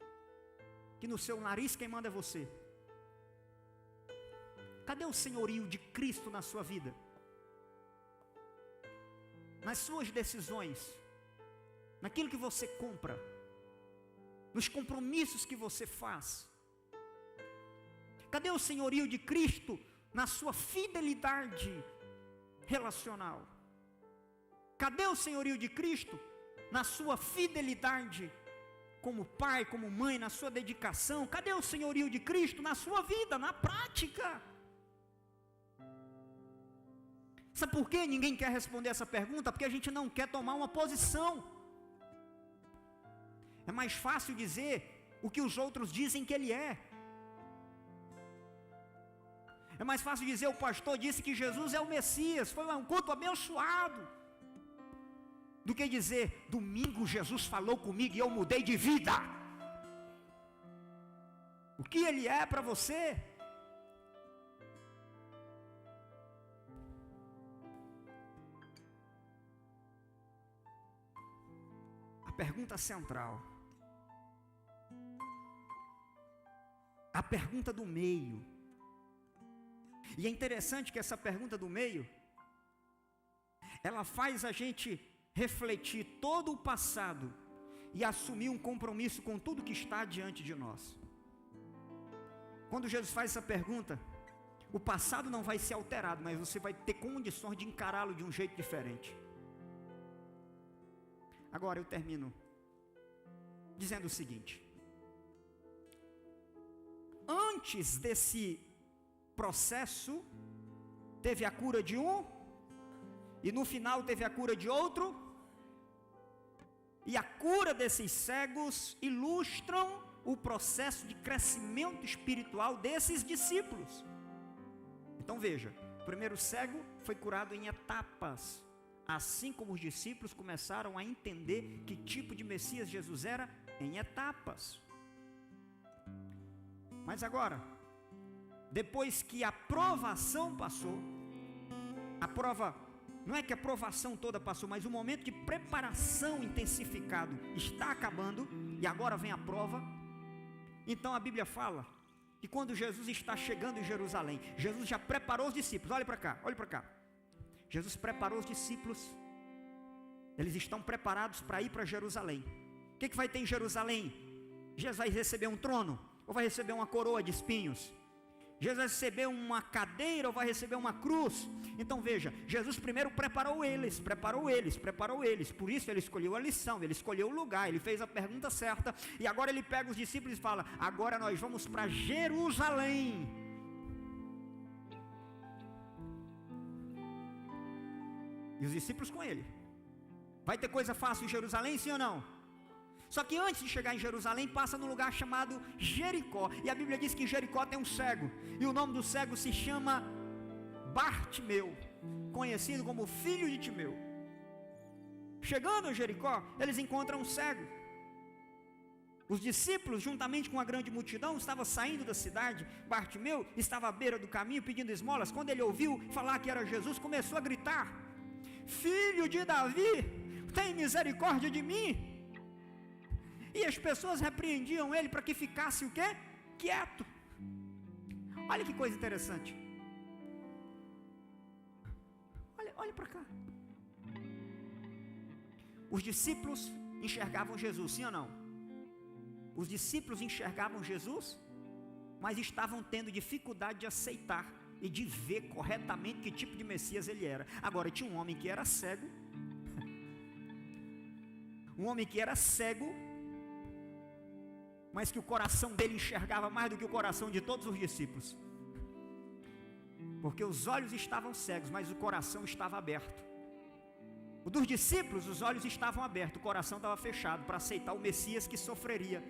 Que no seu nariz quem manda é você? Cadê o senhorio de Cristo na sua vida? Nas suas decisões, naquilo que você compra, nos compromissos que você faz? Cadê o senhorio de Cristo na sua fidelidade relacional? Cadê o senhorio de Cristo na sua fidelidade como pai, como mãe, na sua dedicação? Cadê o senhorio de Cristo na sua vida, na prática? Sabe por que ninguém quer responder essa pergunta? Porque a gente não quer tomar uma posição. É mais fácil dizer o que os outros dizem que ele é. É mais fácil dizer: o pastor disse que Jesus é o Messias, foi um culto abençoado, do que dizer: domingo Jesus falou comigo e eu mudei de vida. O que ele é para você? A pergunta central, a pergunta do meio. E é interessante que essa pergunta do meio, ela faz a gente refletir todo o passado e assumir um compromisso com tudo que está diante de nós. Quando Jesus faz essa pergunta, o passado não vai ser alterado, mas você vai ter condições de encará-lo de um jeito diferente. Agora eu termino dizendo o seguinte: antes desse processo, teve a cura de um, e no final teve a cura de outro, e a cura desses cegos ilustram o processo de crescimento espiritual desses discípulos. Então veja, o primeiro cego foi curado em etapas, assim como os discípulos começaram a entender que tipo de Messias Jesus era, em etapas. Mas agora, depois que a provação passou, a prova, não é que a provação toda passou, mas o momento de preparação intensificado está acabando, e agora vem a prova. Então a Bíblia fala que quando Jesus está chegando em Jerusalém, Jesus já preparou os discípulos. Olha para cá, olha para cá. Jesus preparou os discípulos, eles estão preparados para ir para Jerusalém. O que vai ter em Jerusalém? Jesus vai receber um trono, ou vai receber uma coroa de espinhos? Jesus vai receber uma cadeira ou vai receber uma cruz? Então veja, Jesus primeiro preparou eles, por isso ele escolheu a lição, ele escolheu o lugar, ele fez a pergunta certa, e agora ele pega os discípulos e fala: agora nós vamos para Jerusalém. E os discípulos com ele. Vai ter coisa fácil em Jerusalém, sim ou não? Só que antes de chegar em Jerusalém, passa num lugar chamado Jericó. E a Bíblia diz que em Jericó tem um cego, e o nome do cego se chama Bartimeu, conhecido como filho de Timeu. Chegando a Jericó, eles encontram um cego. Os discípulos, juntamente com a grande multidão, estavam saindo da cidade. Bartimeu estava à beira do caminho pedindo esmolas. Quando ele ouviu falar que era Jesus, começou a gritar: filho de Davi, tem misericórdia de mim. E as pessoas repreendiam ele para que ficasse o quê? Quieto. Olha que coisa interessante. Olha para cá. Os discípulos enxergavam Jesus, sim ou não? Os discípulos enxergavam Jesus, mas estavam tendo dificuldade de aceitar e de ver corretamente que tipo de Messias ele era. Agora tinha um homem que era cego, mas que o coração dele enxergava mais do que o coração de todos os discípulos, porque os olhos estavam cegos, mas o coração estava aberto. O dos discípulos, os olhos estavam abertos, o coração estava fechado para aceitar o Messias que sofreria.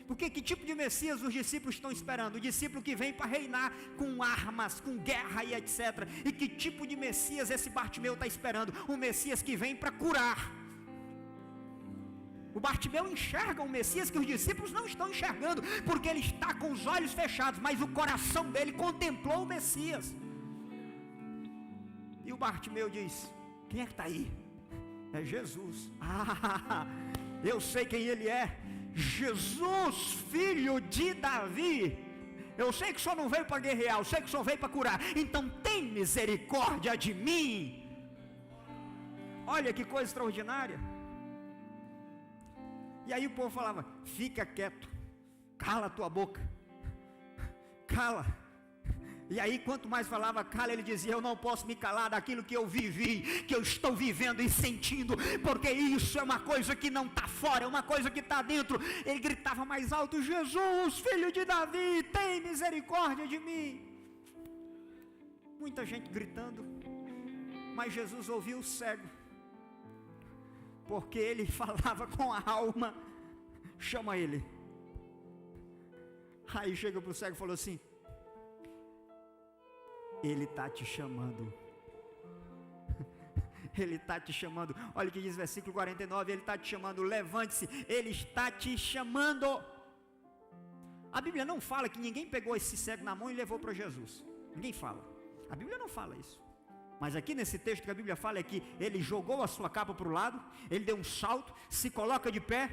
Porque que tipo de Messias os discípulos estão esperando? O discípulo que vem para reinar com armas, com guerra e etc. E que tipo de Messias esse Bartimeu está esperando? Um Messias que vem para curar. O Bartimeu enxerga um Messias que os discípulos não estão enxergando, porque ele está com os olhos fechados, mas o coração dele contemplou o Messias. E o Bartimeu diz: quem é que está aí? É Jesus. Eu sei quem ele é. Jesus, filho de Davi. Eu sei que o senhor não veio para guerrear, eu sei que o senhor veio para curar, então tem misericórdia de mim. Olha que coisa extraordinária. E aí o povo falava: fica quieto, cala a tua boca, cala. E aí quanto mais falava cala, ele dizia: eu não posso me calar daquilo que eu vivi, que eu estou vivendo e sentindo, porque isso é uma coisa que não está fora, é uma coisa que está dentro. Ele gritava mais alto: Jesus, filho de Davi, tem misericórdia de mim. Muita gente gritando, mas Jesus ouviu o cego, porque ele falava com a alma: chama ele. Aí chega para o cego e falou assim: ele está te chamando. Ele está te chamando. Olha o que diz o versículo 49. Ele está te chamando, levante-se. Ele está te chamando. A Bíblia não fala que ninguém pegou esse cego na mão e levou para Jesus. Ninguém fala. A Bíblia não fala isso. Mas aqui nesse texto que a Bíblia fala é que ele jogou a sua capa para o lado, ele deu um salto, se coloca de pé,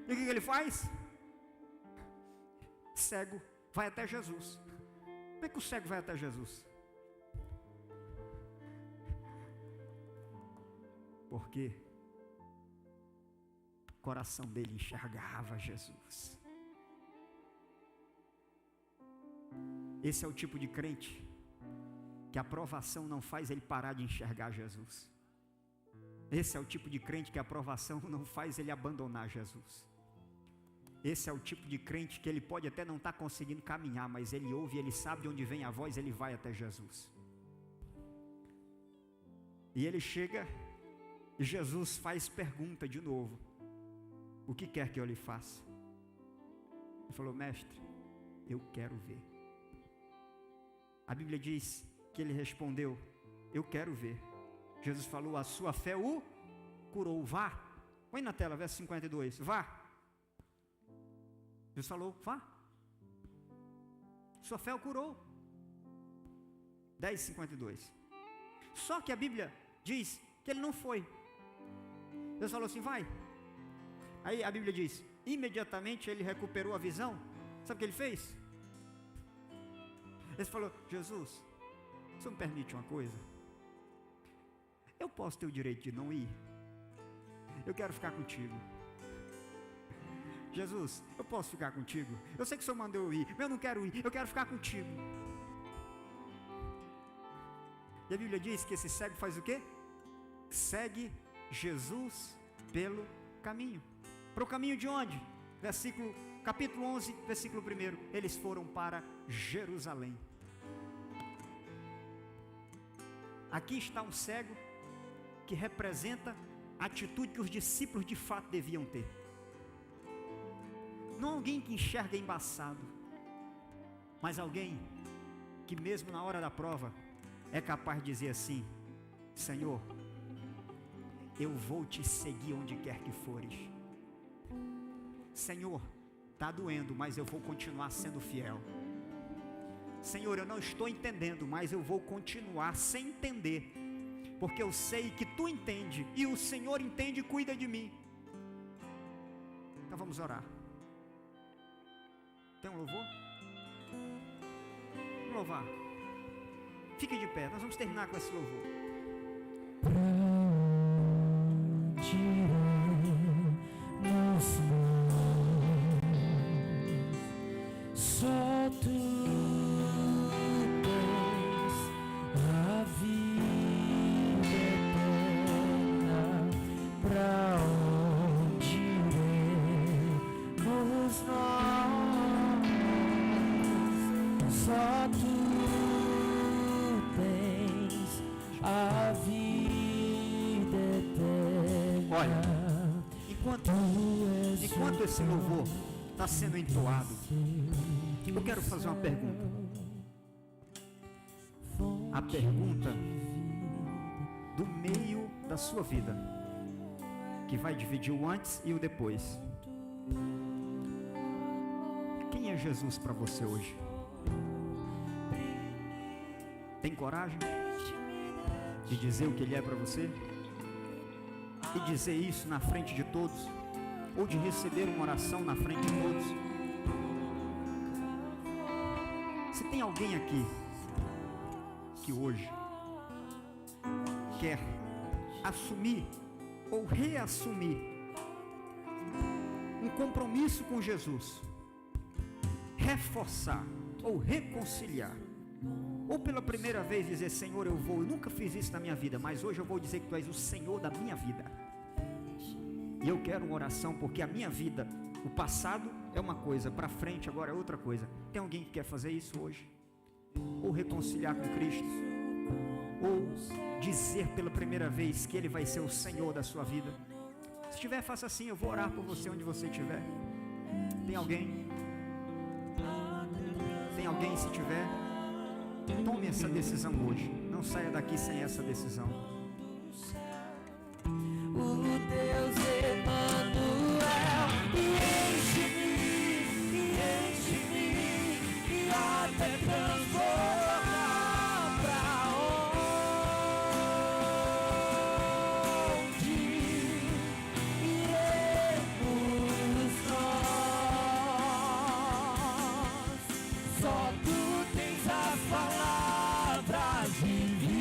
e o que ele faz? Cego vai até Jesus. Como é que o cego vai até Jesus? Porque o coração dele enxergava Jesus. Esse é o tipo de crente que a provação não faz ele parar de enxergar Jesus. Esse é o tipo de crente que a provação não faz ele abandonar Jesus. Esse é o tipo de crente que ele pode até não estar conseguindo caminhar, mas ele ouve, ele sabe de onde vem a voz, ele vai até Jesus. E ele chega, e Jesus faz pergunta de novo: o que quer que eu lhe faça? Ele falou: mestre, eu quero ver. A Bíblia diz que ele respondeu: eu quero ver. Jesus falou: a sua fé o curou, vá. Põe na tela, verso 52, vá. Jesus falou: vá. Sua fé o curou. 10:52. Só que a Bíblia diz que ele não foi. Deus falou assim: vai. Aí a Bíblia diz: imediatamente ele recuperou a visão. Sabe o que ele fez? Ele falou: Jesus, você me permite uma coisa? Eu posso ter o direito de não ir? Eu quero ficar contigo. Jesus, eu posso ficar contigo? Eu sei que o Senhor mandou eu ir, mas eu não quero ir, eu quero ficar contigo. E a Bíblia diz que esse cego faz o quê? Segue Jesus pelo caminho. Para o caminho de onde? Capítulo 11, versículo 1. Eles foram para Jerusalém. Aqui está um cego que representa a atitude que os discípulos de fato deviam ter. Não alguém que enxerga embaçado, mas alguém que mesmo na hora da prova é capaz de dizer assim: Senhor, eu vou te seguir onde quer que fores. Senhor, está doendo, mas eu vou continuar sendo fiel. Senhor, eu não estou entendendo, mas eu vou continuar sem entender, porque eu sei que Tu entende, e o Senhor entende e cuida de mim. Então vamos orar. Tem um louvor? Vamos louvar. Fique de pé, nós vamos terminar com esse louvor. Só Tu tens a vida eterna, pra onde iremos nós? Só Tu tens a vida eterna. Olha, enquanto esse louvor está sendo entoado, eu quero fazer uma pergunta. A pergunta do meio da sua vida, que vai dividir o antes e o depois. Quem é Jesus para você hoje? Tem coragem de dizer o que Ele é para você? E dizer isso na frente de todos? Ou de receber uma oração na frente de todos? Se tem alguém aqui que hoje quer assumir ou reassumir compromisso com Jesus, reforçar ou reconciliar, ou pela primeira vez dizer: Senhor, eu nunca fiz isso na minha vida, mas hoje eu vou dizer que Tu és o Senhor da minha vida, e eu quero uma oração, porque a minha vida, o passado é uma coisa, para frente agora é outra coisa. Tem alguém que quer fazer isso hoje? Ou reconciliar com Cristo, ou dizer pela primeira vez que Ele vai ser o Senhor da sua vida? Se tiver, faça assim, eu vou orar por você onde você estiver. Tem alguém? Tem alguém? Se tiver, tome essa decisão hoje. Não saia daqui sem essa decisão. O Deus Emanuel, enche-me, até transformar. Pra onde iremos nós? Só Tu tens as palavras de vida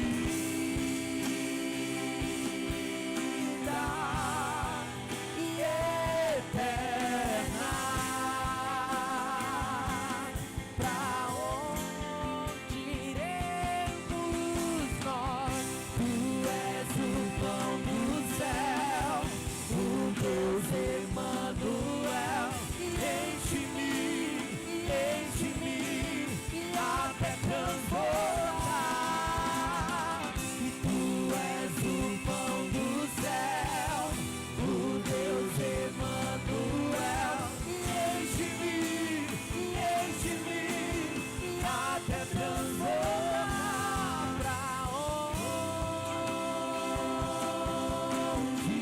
e eterna. Pra onde iremos nós? Tu és o pão do céu, o Deus Emanuel. Enche-me, até transformar. E Tu és o pão do céu, o Deus Emanuel. Enche-me, até transformar. Pra onde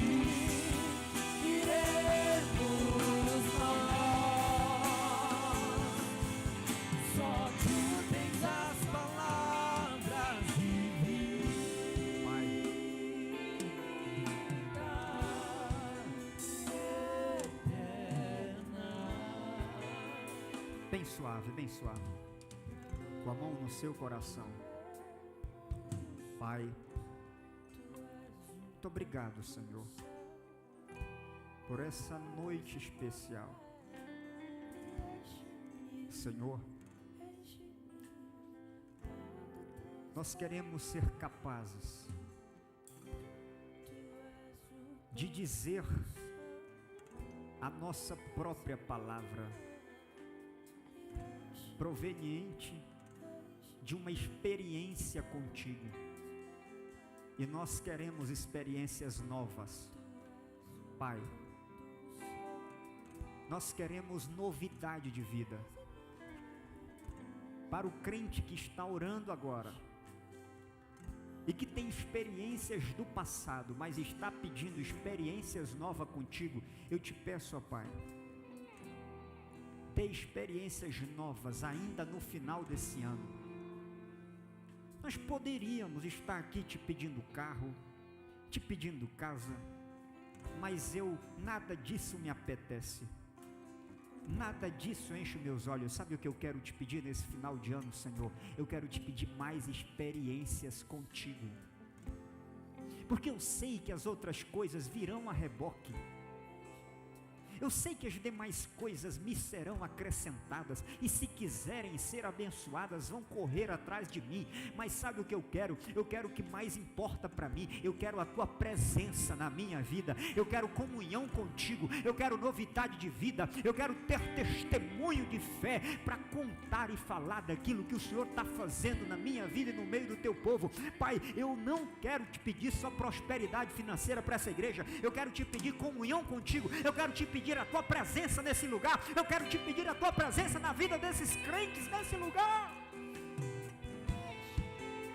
iremos nós? Só Tu tens as palavras de vida eterna. Bem suave, bem suave, com a mão no seu coração. Pai, muito obrigado, Senhor, por essa noite especial. Senhor, nós queremos ser capazes de dizer a nossa própria palavra, proveniente de uma experiência contigo. E nós queremos experiências novas, Pai. Nós queremos novidade de vida. Para o crente que está orando agora e que tem experiências do passado, mas está pedindo experiências novas contigo, eu te peço, ó Pai, dê experiências novas ainda no final desse ano. Nós poderíamos estar aqui te pedindo carro, te pedindo casa, mas nada disso me apetece. Nada disso enche meus olhos. Sabe o que eu quero te pedir nesse final de ano, Senhor? Eu quero te pedir mais experiências contigo, porque eu sei que as outras coisas virão a reboque. Eu sei que as demais coisas me serão acrescentadas, e se quiserem ser abençoadas, vão correr atrás de mim. Mas sabe o que eu quero? Eu quero o que mais importa para mim. Eu quero a Tua presença na minha vida. Eu quero comunhão contigo. Eu quero novidade de vida. Eu quero ter testemunho de fé para contar e falar daquilo que o Senhor está fazendo na minha vida e no meio do Teu povo. Pai, eu não quero te pedir só prosperidade financeira para essa igreja. Eu quero te pedir comunhão contigo. Eu quero te pedir a Tua presença nesse lugar. Eu quero te pedir a Tua presença na vida desses crentes nesse lugar.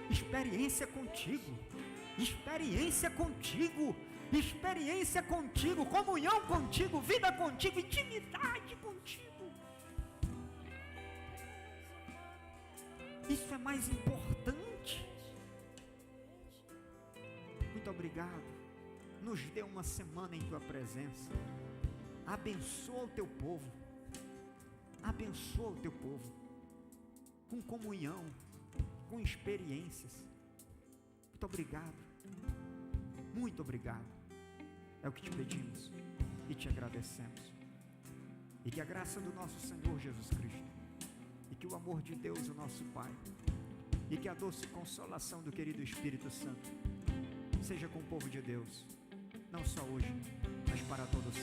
Experiência contigo, experiência contigo, experiência contigo, comunhão contigo, vida contigo, intimidade contigo. Isso é mais importante. Muito obrigado. Nos dê uma semana em Tua presença. Abençoa o Teu povo, abençoa o Teu povo, com comunhão, com experiências. Muito obrigado, muito obrigado, é o que te pedimos e te agradecemos, E que a graça do nosso Senhor Jesus Cristo, e que o amor de Deus, o nosso Pai, e que a doce consolação do querido Espírito Santo seja com o povo de Deus, não só hoje, mas para todo sempre.